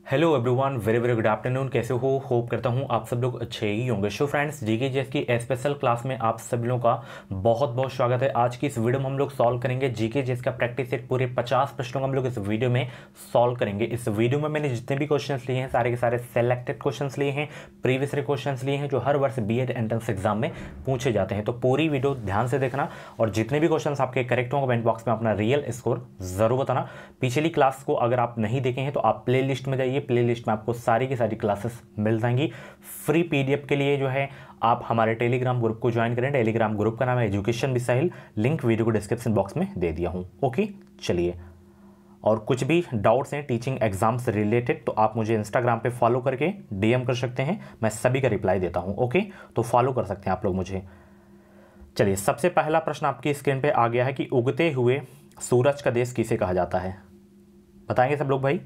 Hello everyone, very very good afternoon. कैसे हो? Hope करता हूँ आप सब लोग अच्छे ही होंगे। सो फ्रेंड्स, जीके जीएस की स्पेशल क्लास में आप सभी लोगों का बहुत बहुत स्वागत है। आज की इस वीडियो में हम लोग सॉल्व करेंगे जीके जीएस का प्रैक्टिस सेट। पूरे 50 प्रश्नों को हम लोग इस वीडियो में सॉल्व करेंगे। इस वीडियो में मैंने जितने भी क्वेश्चन लिए हैं सारे के सारे सेलेक्टेड क्वेश्चन लिए हैं, प्रीवियस क्वेश्चन लिए हैं जो हर वर्ष बीएड एंट्रेंस एग्जाम में पूछे जाते हैं। तो पूरी वीडियो ध्यान से देखना और जितने भी क्वेश्चन आपके करेक्ट होंगे कमेंट बॉक्स में अपना रियल स्कोर जरूर बताना। पिछली क्लास को अगर आप नहीं देखे हैं तो आप प्ले लिस्ट में जाइए, प्ले लिस्ट में आपको सारी की सारी क्लासेस मिल जाएंगी। फ्री पीडीएफ के लिए जो है आप हमारे टेलीग्राम ग्रुप को ज्वाइन करें। टेलीग्राम ग्रुप का नाम है education with Sahil, link video को डिस्क्रिप्शन बॉक्स में दे दिया हूं। ओके, चलिए। और कुछ भी डाउट्स हैं टीचिंग एग्जाम से रिलेटेड तो आप मुझे इंस्टाग्राम पे फॉलो करके डीएम कर सकते हैं, मैं सभी का रिप्लाई देता हूं। ओके, तो फॉलो कर सकते हैं आप लोग मुझे। चलिए, सबसे पहला प्रश्न आपकी स्क्रीन पे आ गया है कि उगते हुए सूरज का देश किसे कहा जाता है? बताएंगे सब लोग भाई,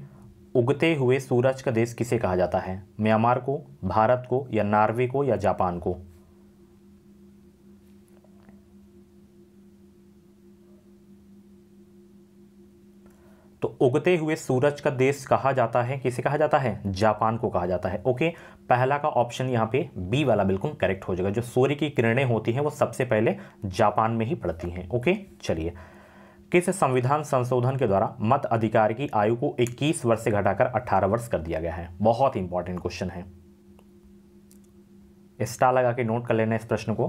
उगते हुए सूरज का देश किसे कहा जाता है? म्यांमार को, भारत को, या नॉर्वे को, या जापान को? तो उगते हुए सूरज का देश कहा जाता है, किसे कहा जाता है? जापान को कहा जाता है। ओके, पहला का ऑप्शन यहां पे बी वाला बिल्कुल करेक्ट हो जाएगा। जो सूर्य की किरणें होती हैं वो सबसे पहले जापान में ही पड़ती हैं। ओके, चलिए। किस संविधान संशोधन के द्वारा मत अधिकार की आयु को 21 वर्ष से घटाकर 18 वर्ष कर दिया गया है? बहुत इंपॉर्टेंट क्वेश्चन है, स्टार लगा के नोट कर लेना इस प्रश्न को।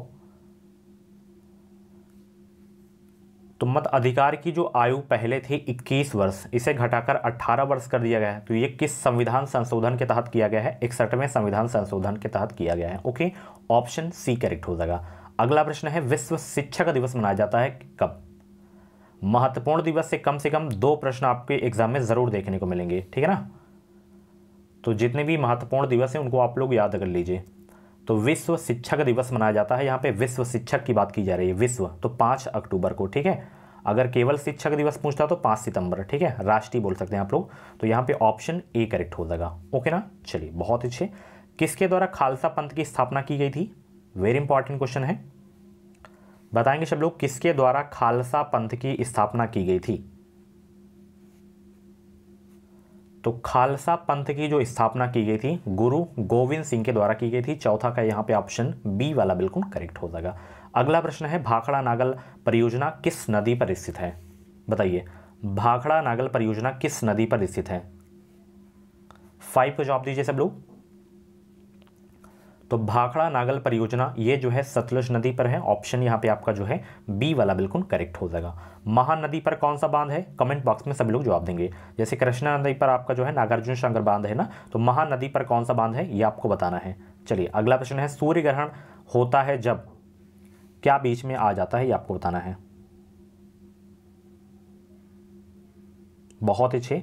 तो मत अधिकार की जो आयु पहले थी 21 वर्ष, इसे घटाकर 18 वर्ष कर दिया गया है। तो ये किस संविधान संशोधन के तहत किया गया है? 61वें संविधान संशोधन के तहत किया गया है। ओके, ऑप्शन सी करेक्ट हो जाएगा। अगला प्रश्न है, विश्व शिक्षक दिवस मनाया जाता है कब? महत्वपूर्ण दिवस से कम 2 प्रश्न आपके एग्जाम में जरूर देखने को मिलेंगे, ठीक है ना? तो जितने भी महत्वपूर्ण दिवस हैं उनको आप लोग याद कर लीजिए। तो विश्व शिक्षक दिवस मनाया जाता है, यहाँ पे विश्व शिक्षक की बात की जा रही है, विश्व, तो 5 अक्टूबर को, ठीक है। अगर केवल शिक्षक दिवस पूछता तो 5 सितंबर, ठीक है, राष्ट्रीय बोल सकते हैं आप लोग। तो यहाँ पे ऑप्शन ए करेक्ट हो जाएगा। ओके ना, चलिए, बहुत अच्छे। किसके द्वारा खालसा पंथ की स्थापना की गई थी? वेरी इंपॉर्टेंट क्वेश्चन है, बताएंगे सब लोग, किसके द्वारा खालसा पंथ की स्थापना की गई थी? तो खालसा पंथ की जो स्थापना की गई थी गुरु गोविंद सिंह के द्वारा की गई थी। चौथा का यहाँ पे ऑप्शन बी वाला बिल्कुल करेक्ट हो जाएगा। अगला प्रश्न है, भाखड़ा नागल परियोजना किस नदी पर स्थित है? बताइए, भाखड़ा नागल परियोजना किस नदी पर स्थित है? 5 को जवाब दीजिए सब लोग। तो भाखड़ा नागल परियोजना ये जो है सतलुज नदी पर है। ऑप्शन यहाँ पे आपका जो है बी वाला बिल्कुल करेक्ट हो जाएगा। महानदी पर कौन सा बांध है? कमेंट बॉक्स में सभी लोग जवाब देंगे। जैसे कृष्णा नदी पर आपका जो है नागार्जुन सागर बांध है ना, तो महानदी पर कौन सा बांध है ये आपको बताना है। चलिए, अगला प्रश्न है, सूर्य ग्रहण होता है जब क्या बीच में आ जाता है, ये आपको बताना है। बहुत अच्छे,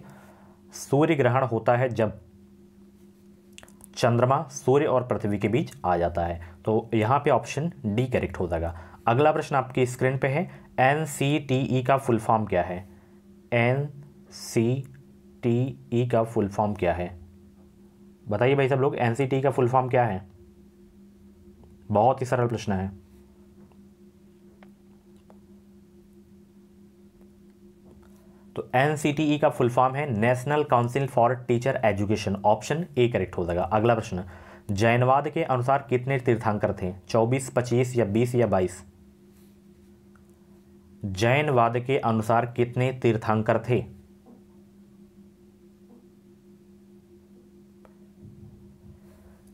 सूर्य ग्रहण होता है जब चंद्रमा सूर्य और पृथ्वी के बीच आ जाता है। तो यहाँ पे ऑप्शन डी करेक्ट हो जाएगा। अगला प्रश्न आपकी स्क्रीन पे है, एनसीटीई का फुल फॉर्म क्या है? एनसीटीई का फुल फॉर्म क्या है? बताइए भाई सब लोग, एनसीटीई का फुल फॉर्म क्या है? बहुत ही सरल प्रश्न है। तो एनसीटीई का फुल फॉर्म है national council for teacher education. Option A correct हो जाएगा। अगला प्रश्न, जैनवाद के अनुसार कितने तीर्थंकर थे? 24, 25 या 20 या 22? जैनवाद के अनुसार कितने तीर्थंकर थे?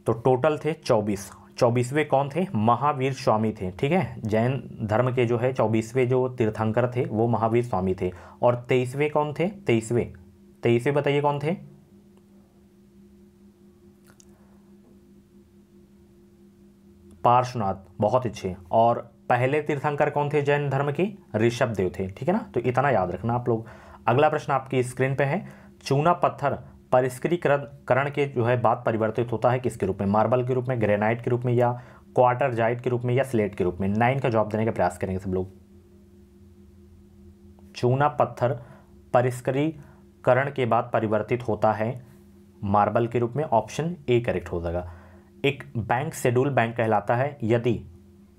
तो टोटल थे 24। 24वें कौन थे? महावीर स्वामी थे, ठीक है। जैन धर्म के जो है 24वें जो तीर्थंकर थे वो महावीर स्वामी थे। और 23वें कौन थे? 23वें बताइए कौन थे? पार्श्वनाथ, बहुत अच्छे। और पहले तीर्थंकर कौन थे जैन धर्म के? ऋषभ देव थे, ठीक है ना। तो इतना याद रखना आप लोग। अगला प्रश्न आपकी स्क्रीन पे है, चूना पत्थर परिष्कृतकरण के जो है बाद परिवर्तित होता है किसके रूप में? मार्बल के रूप में, ग्रेनाइट के रूप में, या क्वार्टरजाइट के रूप में, या स्लेट के रूप में? 9 का जवाब देने का प्रयास करेंगे सब लोग। चूना पत्थर परिष्कृतकरण के बाद परिवर्तित होता है मार्बल के रूप में। ऑप्शन ए करेक्ट हो जाएगा। एक बैंक शेड्यूल बैंक कहलाता है यदि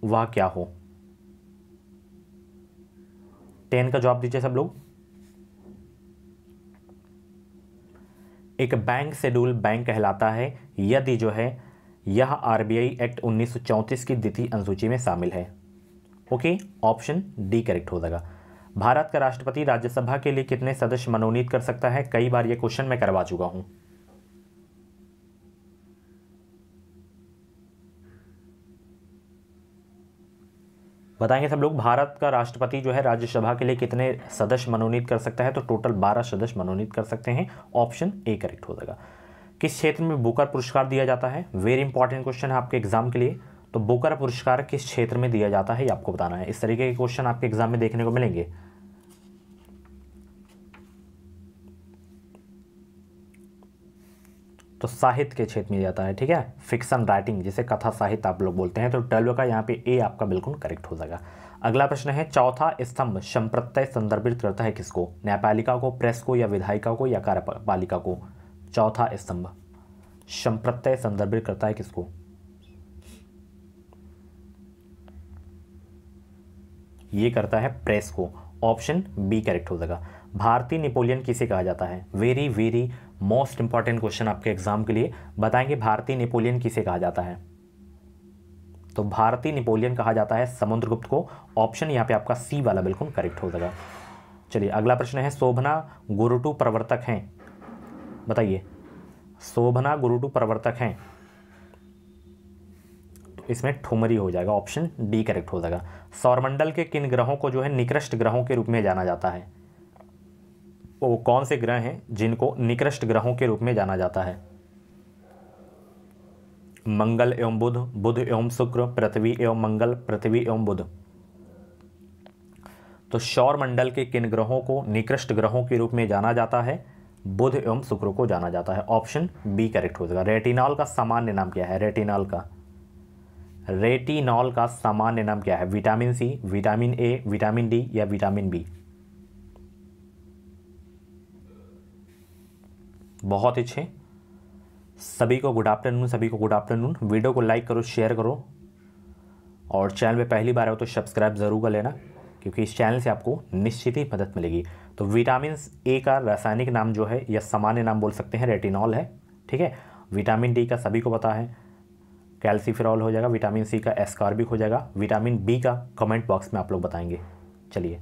वह क्या हो? 10 का जवाब दीजिए सब लोग। एक बैंक शेड्यूल बैंक कहलाता है यदि जो है यह आरबीआई एक्ट 1934 की द्वितीय अनुसूची में शामिल है। ओके, ऑप्शन डी करेक्ट हो जाएगा। भारत का राष्ट्रपति राज्यसभा के लिए कितने सदस्य मनोनीत कर सकता है? कई बार ये क्वेश्चन मैं करवा चुका हूं। बताएंगे सब लोग, भारत का राष्ट्रपति जो है राज्यसभा के लिए कितने सदस्य मनोनीत कर सकता है? तो टोटल 12 सदस्य मनोनीत कर सकते हैं। ऑप्शन ए करेक्ट हो जाएगा। किस क्षेत्र में बुकर पुरस्कार दिया जाता है? वेरी इंपॉर्टेंट क्वेश्चन है आपके एग्जाम के लिए। तो बुकर पुरस्कार किस क्षेत्र में दिया जाता है ये आपको बताना है। इस तरीके के क्वेश्चन आपके एग्जाम में देखने को मिलेंगे। तो साहित्य के क्षेत्र में जाता है, ठीक है, फिक्शन राइटिंग जिसे कथा साहित्य आप लोग बोलते हैं। तो 12 का यहाँ पे ए आपका बिल्कुल करेक्ट हो जाएगा। अगला प्रश्न है, चौथा स्तंभ संप्रत्यय संदर्भित करता है किसको? न्यायपालिका को, प्रेस को, या विधायिका को, या कार्यपालिका को? चौथा स्तंभ संप्रत्यय संदर्भित करता है किसको? ये करता है प्रेस को। ऑप्शन बी करेक्ट हो जाएगा। भारतीय नेपोलियन किसे कहा जाता है? Very very most important question आपके एग्जाम के लिए। बताएंगे भारतीय नेपोलियन किसे कहा जाता है? तो भारतीय नेपोलियन कहा जाता है समुद्रगुप्त को। ऑप्शन यहाँ पे आपका सी वाला बिल्कुल करेक्ट हो जाएगा। चलिए अगला प्रश्न है, शोभना गुरुटू प्रवर्तक हैं? बताइए, शोभना गुरुटू प्रवर्तक हैं? तो इसमें ठुमरी हो जाएगा। ऑप्शन डी करेक्ट हो जाएगा। सौरमंडल के किन ग्रहों को जो है निकृष्ट ग्रहों के रूप में जाना जाता है? वो कौन से ग्रह हैं जिनको निकृष्ट ग्रहों के रूप में जाना जाता है? मंगल एवं बुध, बुध एवं शुक्र, पृथ्वी एवं मंगल, पृथ्वी एवं बुध। तो सौरमंडल के किन ग्रहों को निकृष्ट ग्रहों के रूप में जाना जाता है? बुध एवं शुक्र को जाना जाता है। ऑप्शन बी करेक्ट हो जाएगा। रेटिनॉल का सामान्य नाम क्या है? रेटिनॉल का सामान्य नाम क्या है? Vitamin C, vitamin A, vitamin D, या विटामिन बी? बहुत अच्छे, सभी को गुड आफ्टरनून। वीडियो को लाइक करो, शेयर करो, और चैनल पे पहली बार हो तो सब्सक्राइब जरूर कर लेना, क्योंकि इस चैनल से आपको निश्चित ही मदद मिलेगी। तो विटामिन ए का रासायनिक नाम जो है या सामान्य नाम बोल सकते हैं रेटिनॉल है, ठीक है। विटामिन डी का सभी को पता है कैल्सीफेरॉल हो जाएगा। विटामिन सी का एस्कॉर्बिक हो जाएगा। विटामिन बी का कमेंट बॉक्स में आप लोग बताएंगे। चलिए,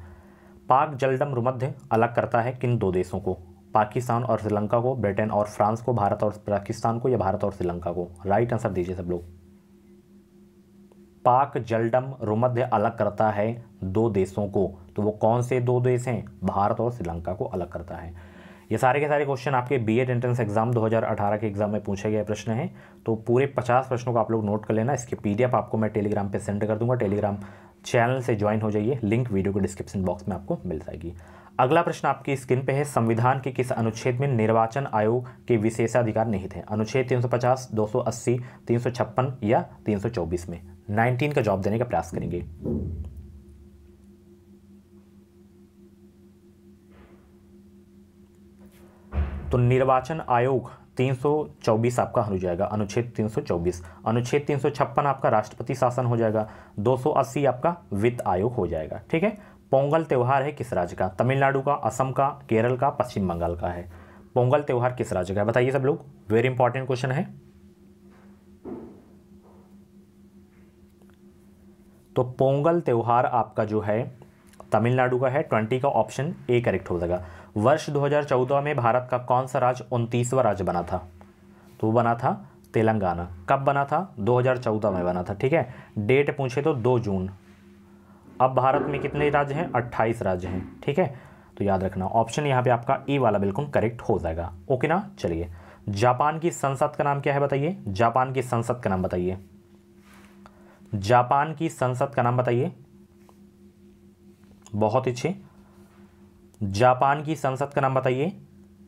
पाक जलडम भूमध्य अलग करता है किन दो देशों को? पाकिस्तान और श्रीलंका को, ब्रिटेन और फ्रांस को, भारत और पाकिस्तान को, या भारत और श्रीलंका को? राइट आंसर दीजिए सब लोग। पाक जलडम भूमध्य अलग करता है दो देशों को, तो वो कौन से दो देश हैं? भारत और श्रीलंका को अलग करता है। ये सारे के सारे क्वेश्चन आपके बीएड एंट्रेंस एग्जाम 2018 के एग्जाम में पूछे गए प्रश्न हैं। तो पूरे 50 प्रश्नों को आप लोग नोट कर लेना। इसके पीडीएफ आपको मैं टेलीग्राम पे सेंड कर दूंगा। टेलीग्राम चैनल से ज्वाइन हो जाइए, लिंक वीडियो के डिस्क्रिप्शन बॉक्स में आपको मिल जाएगी। अगला प्रश्न आपकी स्क्रीन पे है, संविधान के किस अनुच्छेद में निर्वाचन आयोग के विशेषाधिकार निहित हैं? अनुच्छेद 350, 280, 356 या 324 में? 19 का जवाब देने का प्रयास करेंगे। तो निर्वाचन आयोग 324 आपका हो जाएगा, अनुच्छेद 324। अनुच्छेद 356 आपका राष्ट्रपति शासन हो जाएगा। 280 आपका वित्त आयोग हो जाएगा, ठीक है। पोंगल त्यौहार है किस राज्य का? तमिलनाडु का, असम का, केरल का, पश्चिम बंगाल का है? पोंगल त्यौहार किस राज्य का है? बताइए सब लोग, वेरी इंपॉर्टेंट क्वेश्चन है। तो पोंगल त्यौहार आपका जो है तमिलनाडु का है। 20 का ऑप्शन ए करेक्ट हो जाएगा। वर्ष 2014 में भारत का कौन सा राज्य 29वां राज्य बना था? तो वो बना था तेलंगाना। कब बना था? 2014 में बना था, ठीक है। डेट पूछे तो 2 जून। अब भारत में कितने राज्य हैं? 28 राज्य हैं, ठीक है। तो याद रखना, ऑप्शन यहाँ पे आपका ए वाला बिल्कुल करेक्ट हो जाएगा। ओके ना। चलिए, जापान की संसद का नाम क्या है? बताइए, जापान की संसद का नाम बताइए। जापान की संसद का नाम बताइए। बहुत अच्छे, जापान की संसद का नाम बताइए।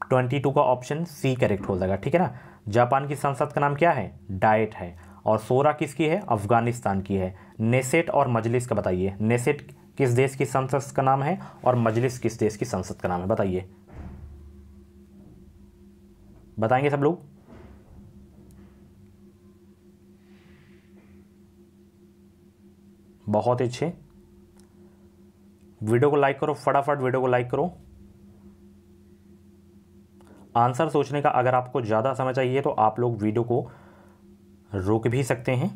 22 का ऑप्शन सी करेक्ट हो जाएगा, ठीक है ना। जापान की संसद का नाम क्या है? डाइट है। और 16 किसकी है? अफगानिस्तान की है। नेसेट और मजलिस का बताइए। नेसेट किस देश की संसद का नाम है और मजलिस किस देश की संसद का नाम है? बताइए, बताएंगे सब लोग। बहुत अच्छे, वीडियो को लाइक करो, फटाफट वीडियो को लाइक करो। आंसर सोचने का अगर आपको ज़्यादा समय चाहिए तो आप लोग वीडियो को रोक भी सकते हैं।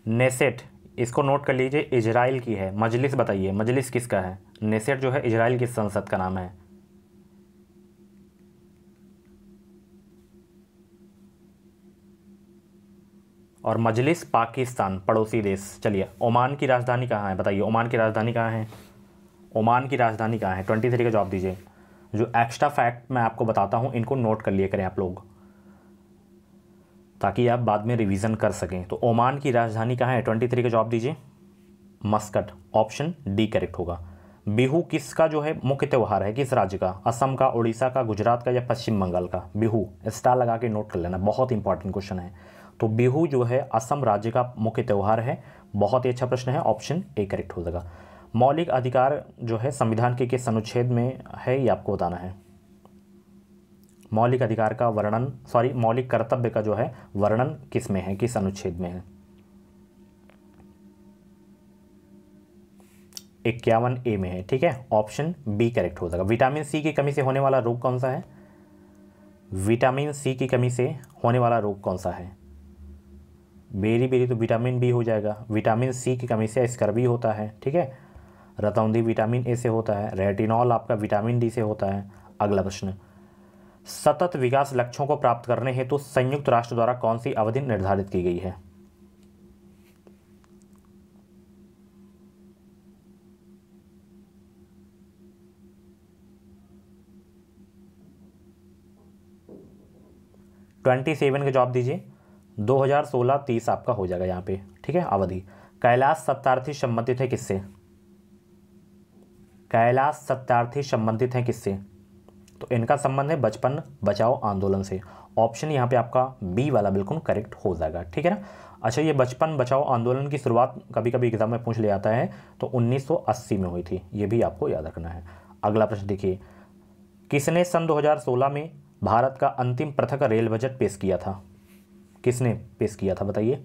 नेसेट, इसको नोट कर लीजिए, इजराइल की है। मजलिस बताइए, मजलिस किसका है? नेसेट जो है इजराइल की संसद का नाम है। और मजलिस पाकिस्तान, पड़ोसी देश। चलिए, ओमान की राजधानी कहाँ है बताइए, ओमान की राजधानी कहाँ है? ओमान की राजधानी कहाँ है? 23 का जवाब दीजिए। जो एक्स्ट्रा फैक्ट मैं आपको बताता हूँ इनको नोट कर लिए करें आप लोग, ताकि आप बाद में रिवीजन कर सकें। तो ओमान की राजधानी कहाँ है? 23 का जवाब दीजिए। मस्कट, ऑप्शन डी करेक्ट होगा। बिहू किसका जो है मुख्य त्यौहार है, किस राज्य का? असम का, उड़ीसा का, गुजरात का या पश्चिम बंगाल का? बिहू स्टार लगा के नोट कर लेना, बहुत इंपॉर्टेंट क्वेश्चन है। तो बिहू जो है असम राज्य का मुख्य त्यौहार है। बहुत ही अच्छा प्रश्न है, ऑप्शन ए करेक्ट हो जाएगा। मौलिक अधिकार जो है संविधान के किस अनुच्छेद में है, ये आपको बताना है। मौलिक अधिकार का वर्णन, मौलिक कर्तव्य का जो है वर्णन किस में है, किस अनुच्छेद में है? 51A में है, ठीक है, ऑप्शन बी करेक्ट हो जाएगा। विटामिन सी की कमी से होने वाला रोग कौन सा है? विटामिन सी की कमी से होने वाला रोग कौन सा है? बेरी बेरी तो विटामिन बी हो जाएगा। विटामिन सी की कमी से स्कर्वी होता है, ठीक है। रतौंधी विटामिन ए से होता है। रेटिनॉल आपका विटामिन डी से होता है। अगला प्रश्न, सतत विकास लक्ष्यों को प्राप्त करने हेतु संयुक्त राष्ट्र द्वारा कौन सी अवधि निर्धारित की गई है? ट्वेंटी सेवन का जवाब दीजिए। 2016-30 आपका हो जाएगा यहाँ पे, ठीक है, अवधि। कैलाश सत्यार्थी संबंधित है किससे? कैलाश सत्यार्थी संबंधित है किससे? तो इनका संबंध है बचपन बचाओ आंदोलन से। ऑप्शन यहाँ पे आपका बी वाला बिल्कुल करेक्ट हो जाएगा, ठीक है ना। अच्छा, ये बचपन बचाओ आंदोलन की शुरुआत कभी कभी एग्जाम में पूछ लिया जाता है, तो 1980 में हुई थी, ये भी आपको याद रखना है। अगला प्रश्न देखिए, किसने सन 2016 में भारत का अंतिम पृथक रेल बजट पेश किया था? किसने पेश किया था बताइए?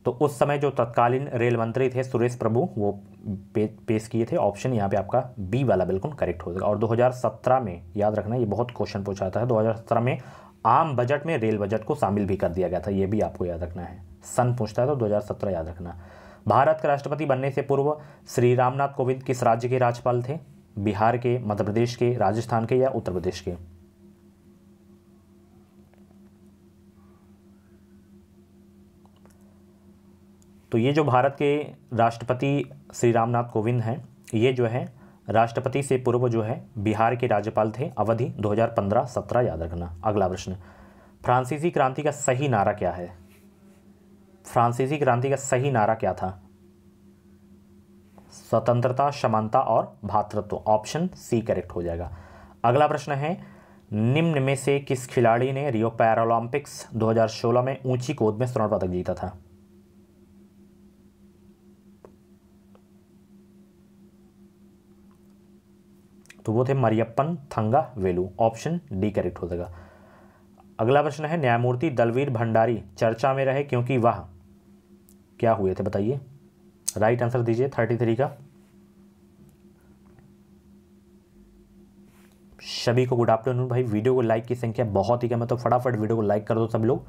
तो उस समय जो तत्कालीन रेल मंत्री थे सुरेश प्रभु, वो पेश किए थे। ऑप्शन यहाँ पे आपका बी वाला बिल्कुल करेक्ट हो जाएगा। और 2017 में, याद रखना ये बहुत क्वेश्चन पूछा जाता है, 2017 में आम बजट में रेल बजट को शामिल भी कर दिया गया था, ये भी आपको याद रखना है। सन पूछता है तो 2017 याद रखना। भारत के राष्ट्रपति बनने से पूर्व श्री रामनाथ कोविंद किस राज्य के राज्यपाल थे? बिहार के, मध्य प्रदेश के, राजस्थान के या उत्तर प्रदेश के? तो ये जो भारत के राष्ट्रपति श्री रामनाथ कोविंद हैं, ये जो है राष्ट्रपति से पूर्व जो है बिहार के राज्यपाल थे। अवधि 2015-17 याद रखना। अगला प्रश्न, फ्रांसीसी क्रांति का सही नारा क्या है? फ्रांसीसी क्रांति का सही नारा क्या था? स्वतंत्रता, समानता और भ्रातृत्व। ऑप्शन सी करेक्ट हो जाएगा। अगला प्रश्न है, निम्न में से किस खिलाड़ी ने रियो पैरालंपिक्स 2016 में ऊंची कूद में स्वर्ण पदक जीता था? तो वो थे Mariyappan Thangavelu. Option D correct हो जाएगा। अगला प्रश्न है, न्यायमूर्ति दलवीर भंडारी चर्चा में रहे क्योंकि वह क्या हुए थे बताइए? राइट आंसर दीजिए 33 का। सभी को गुड आफ्टरनून भाई। वीडियो को लाइक की संख्या बहुत ही कम है, तो फटाफट वीडियो को लाइक कर दो सब लोग।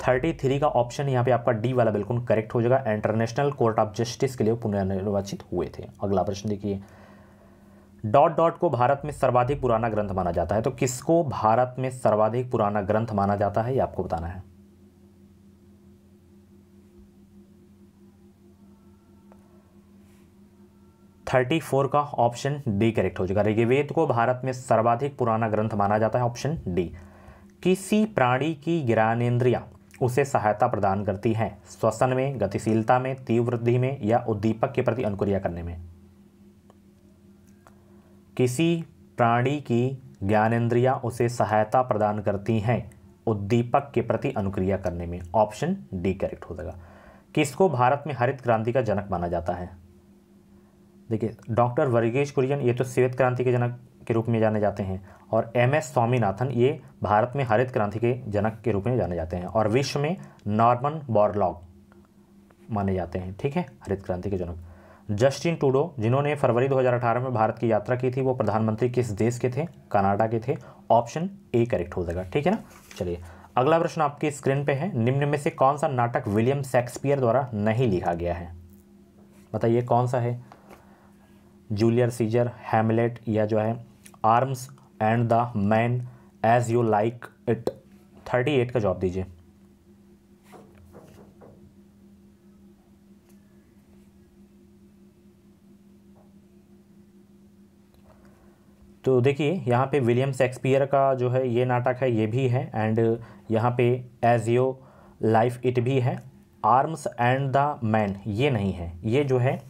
33 का ऑप्शन यहाँ पे आपका डी वाला बिल्कुल करेक्ट हो जाएगा। इंटरनेशनल कोर्ट ऑफ जस्टिस के लिए पुनर्निर्वाचित हुए थे। अगला प्रश्न देखिए, डॉट डॉट को भारत में सर्वाधिक पुराना ग्रंथ माना जाता है, तो किसको भारत में सर्वाधिक पुराना ग्रंथ माना जाता है, ये आपको बताना है। थर्टी 34 का ऑप्शन डी करेक्ट हो जाएगा। ऋग्वेद को भारत में सर्वाधिक पुराना ग्रंथ माना जाता है। Option D. किसी प्राणी की ज्ञानेंद्रियां उसे सहायता प्रदान करती हैं श्वसन में, गतिशीलता में, तीव्र वृद्धि में या उद्दीपक के प्रति अनुक्रिया करने में? किसी प्राणी की ज्ञानेंद्रियां उसे सहायता प्रदान करती हैं उद्दीपक के प्रति अनुक्रिया करने में। ऑप्शन डी करेक्ट हो जाएगा। किसको भारत में हरित क्रांति का जनक माना जाता है? देखिए, डॉक्टर वर्गीज कुरियन, ये तो श्वेत क्रांति के जनक के रूप में जाने जाते हैं। और MS स्वामीनाथन ये भारत में हरित क्रांति के जनक के रूप में जाने जाते हैं, और विश्व में नॉर्मन बोरलॉग माने जाते हैं, ठीक है, हरित क्रांति के जनक। जस्टिन ट्रूडो जिन्होंने फरवरी 2018 में भारत की यात्रा की थी, वो प्रधानमंत्री किस देश के थे? कनाडा के थे। ऑप्शन ए करेक्ट हो जाएगा, ठीक है ना। चलिए अगला प्रश्न आपकी स्क्रीन पे है, निम्न में से कौन सा नाटक विलियम शेक्सपियर द्वारा नहीं लिखा गया है? बताइए कौन सा है? जूलियस सीजर, हैमलेट, या जो है arms and the man, as you like it. 38 का जवाब दीजिए। तो देखिए यहाँ पे विलियम शेक्सपियर का जो है ये नाटक है, ये भी है, एंड यहाँ पे एज यू लाइफ इट भी है। आर्म्स एंड द मैन ये नहीं है, ये जो है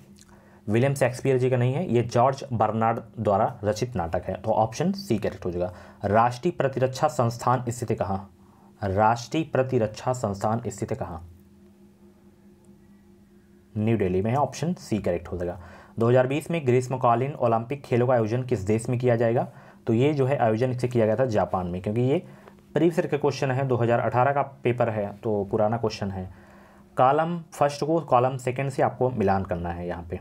विलियम शेक्सपियर जी का नहीं है, ये जॉर्ज बर्नार्ड द्वारा रचित नाटक है। तो ऑप्शन सी करेक्ट हो जाएगा। राष्ट्रीय प्रतिरक्षा संस्थान स्थित कहाँ? राष्ट्रीय प्रतिरक्षा संस्थान स्थित कहाँ? न्यू दिल्ली में है। ऑप्शन सी करेक्ट हो जाएगा। 2020 में ग्रीष्मकालीन ओलंपिक खेलों का आयोजन किस देश में किया जाएगा? तो ये जो है आयोजन इससे किया गया था जापान में, क्योंकि ये प्रीवियस ईयर का क्वेश्चन है, 2018 का पेपर है, तो पुराना क्वेश्चन है। कॉलम फर्स्ट को कॉलम सेकंड से आपको मिलान करना है, यहाँ पे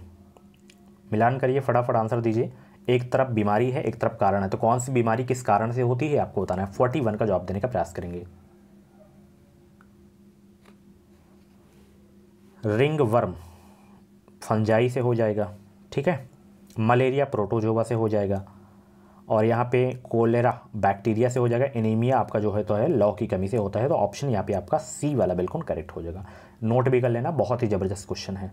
मिलान करिए, फटाफट आंसर दीजिए। एक तरफ बीमारी है, एक तरफ कारण है, तो कौन सी बीमारी किस कारण से होती है आपको बताना है। 41 का जवाब देने का प्रयास करेंगे। रिंग वर्म फंजाई से हो जाएगा, ठीक है। मलेरिया प्रोटोजोवा से हो जाएगा, और यहाँ पे कोलेरा बैक्टीरिया से हो जाएगा। एनीमिया आपका जो है तो है लौ की कमी से होता है। तो ऑप्शन यहाँ पे आपका सी वाला बिल्कुल करेक्ट हो जाएगा। नोट भी कर लेना, बहुत ही ज़बरदस्त क्वेश्चन है।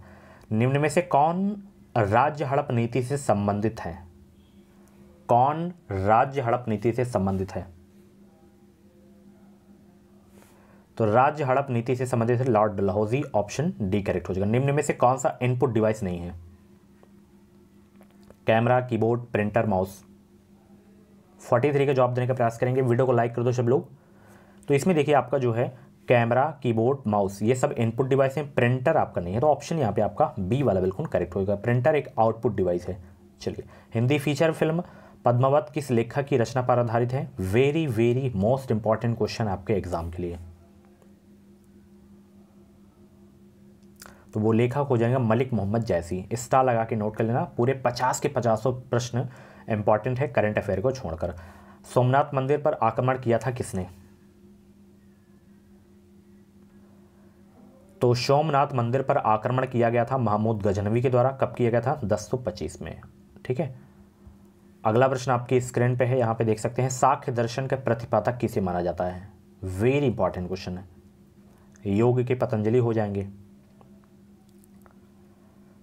निम्न में से कौन राज्य हड़प नीति से संबंधित है? कौन राज्य हड़प नीति से संबंधित है? तो राज्य हड़प नीति से संबंधित है Lord Dalhousie. Option D correct हो जाएगा। निम्न में से कौन सा इनपुट डिवाइस नहीं है? Camera, keyboard, printer, mouse. 43 का जवाब देने का प्रयास करेंगे। वीडियो को लाइक कर दो सब लोग। तो इसमें देखिए आपका जो है कैमरा, कीबोर्ड, माउस ये सब इनपुट डिवाइस हैं, प्रिंटर आपका नहीं है। तो ऑप्शन यहाँ पे आपका बी वाला बिल्कुल करेक्ट होगा। प्रिंटर एक आउटपुट डिवाइस है। चलिए, हिंदी फीचर फिल्म पद्मावत किस लेखक की रचना पर आधारित है? Very very most important question आपके एग्जाम के लिए। तो वो लेखक हो जाएगा मलिक मोहम्मद जैसी। स्टार लगा के नोट कर लेना। पूरे 50 के 50 प्रश्न इंपॉर्टेंट है करंट अफेयर को छोड़कर। सोमनाथ मंदिर पर आक्रमण किया था किसने? तो सोमनाथ मंदिर पर आक्रमण किया गया था महमूद गजनवी के द्वारा। कब किया गया था? 1025 में, ठीक है। अगला प्रश्न आपकी स्क्रीन पे है, यहाँ पे देख सकते हैं। सांख्य दर्शन के प्रतिपादक किसे माना जाता है? वेरी इंपॉर्टेंट क्वेश्चन है। योग के पतंजलि हो जाएंगे।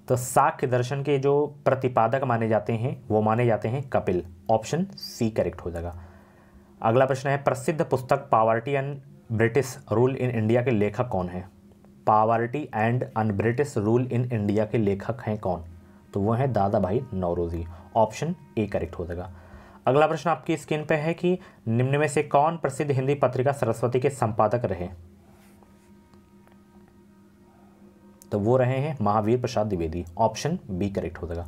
तो सांख्य दर्शन के जो प्रतिपादक माने जाते हैं वो माने जाते हैं कपिल। ऑप्शन सी करेक्ट हो जाएगा। अगला प्रश्न है, प्रसिद्ध पुस्तक poverty and British rule in India के लेखक कौन है? Poverty and un British rule in India के लेखक हैं कौन? तो वो हैं दादा भाई नौरोजी। ऑप्शन ए करेक्ट हो जाएगा। अगला प्रश्न आपकी स्क्रीन पे है कि निम्न में से कौन प्रसिद्ध हिंदी पत्रिका सरस्वती के संपादक रहे? तो वो रहे हैं Mahavir Prasad Dwivedi. Option B correct हो जाएगा।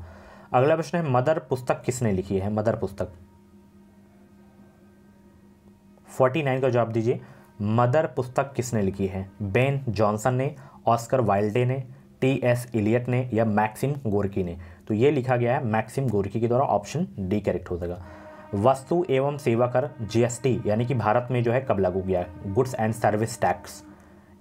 अगला प्रश्न है, मदर पुस्तक किसने लिखी है? मदर पुस्तक 49 का जवाब दीजिए। मदर पुस्तक किसने लिखी है? बेन जॉनसन ने, ऑस्कर वाइल्डे ने, टी.एस. इलियट ने, या मैक्सिम गोर्की ने? तो ये लिखा गया है मैक्सिम गोर्की के द्वारा। ऑप्शन डी करेक्ट हो जाएगा। वस्तु एवं सेवा कर जीएसटी यानी कि भारत में जो है कब लागू किया है? गुड्स एंड सर्विस टैक्स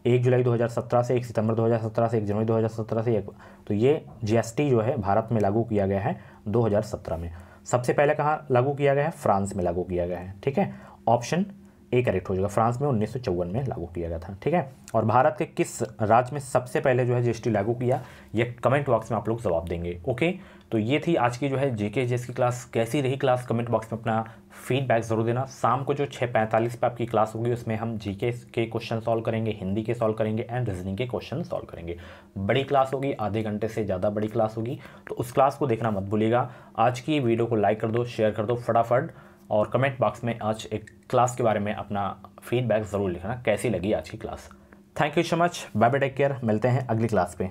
1 जुलाई 2017 से 1 सितंबर 2017 से 1 जनवरी 2017 से तो ये जीएसटी जो है भारत में लागू किया गया है 2017 में। सबसे पहले कहाँ लागू किया गया है? फ्रांस में लागू किया गया है, ठीक है। ऑप्शन ए करेक्ट हो जाएगा। फ्रांस में 1954 में लागू किया गया था, ठीक है। और भारत के किस राज्य में सबसे पहले जो है जीएसटी लागू किया, ये कमेंट बॉक्स में आप लोग जवाब देंगे। ओके, तो ये थी आज की जो है जीके जीएस की क्लास। कैसी रही क्लास कमेंट बॉक्स में अपना फीडबैक ज़रूर देना। शाम को जो 6:45 पे आपकी क्लास होगी उसमें हम जीके के क्वेश्चन सॉल्व करेंगे, हिंदी के सॉल्व करेंगे एंड रीजनिंग के क्वेश्चन सॉल्व करेंगे। बड़ी क्लास होगी, आधे घंटे से ज़्यादा बड़ी क्लास होगी, तो उस क्लास को देखना मत भूलिएगा। आज की वीडियो को लाइक कर दो, शेयर कर दो फटाफट, और कमेंट बॉक्स में आज एक क्लास के बारे में अपना फीडबैक ज़रूर लिखना, कैसी लगी आज की class. Thank you so much, bye bye, take care. मिलते हैं अगली क्लास पे।